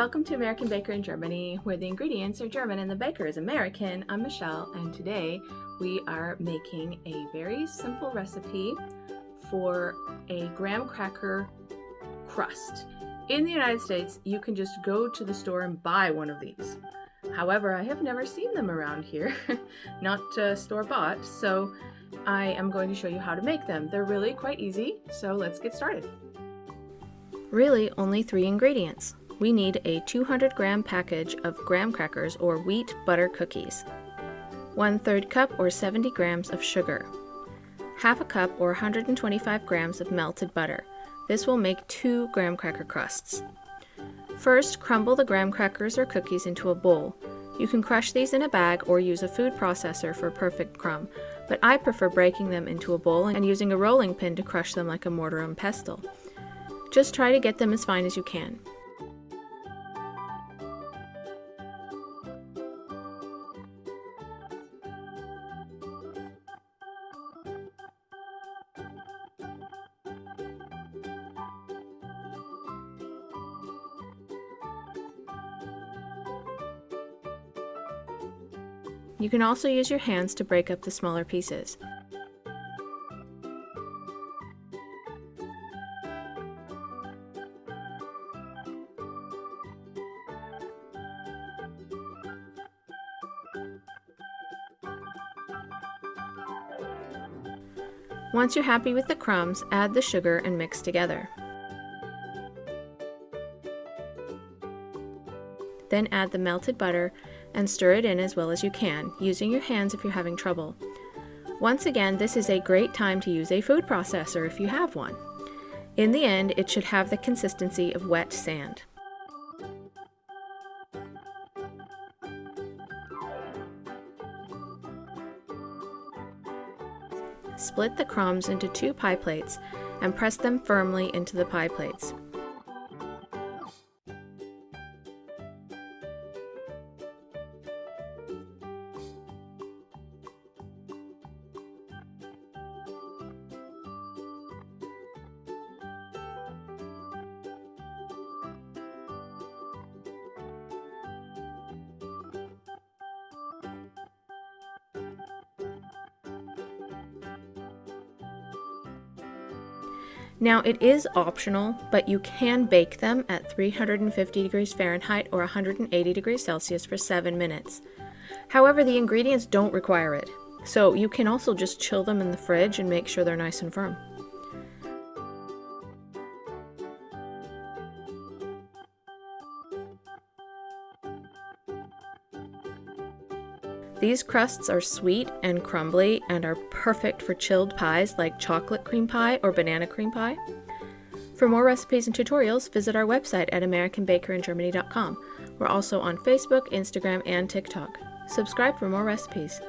Welcome to American Baker in Germany, where the ingredients are German and the baker is American. I'm Michelle, and today we are making a very simple recipe for a graham cracker crust. In the United States, you can just go to the store and buy one of these. However, I have never seen them around here, not store-bought, so I am going to show you how to make them. They're really quite easy, so let's get started. Really, only 3 ingredients. We need a 200-gram package of graham crackers or wheat butter cookies, 1/3 cup or 70 grams of sugar, half a cup or 125 grams of melted butter. This will make 2 graham cracker crusts. First, crumble the graham crackers or cookies into a bowl. You can crush these in a bag or use a food processor for a perfect crumb, but I prefer breaking them into a bowl and using a rolling pin to crush them like a mortar and pestle. Just try to get them as fine as you can. You can also use your hands to break up the smaller pieces. Once you're happy with the crumbs, add the sugar and mix together. Then add the melted butter and stir it in as well as you can, using your hands if you're having trouble. Once again, this is a great time to use a food processor if you have one. In the end, it should have the consistency of wet sand. Split the crumbs into 2 pie plates and press them firmly into the pie plates. Now it is optional, but you can bake them at 350 degrees Fahrenheit or 180 degrees Celsius for 7 minutes. However, the ingredients don't require it, so you can also just chill them in the fridge and make sure they're nice and firm. These crusts are sweet and crumbly and are perfect for chilled pies like chocolate cream pie or banana cream pie. For more recipes and tutorials, visit our website at americanbakeringermany.com. We're also on Facebook, Instagram, and TikTok. Subscribe for more recipes.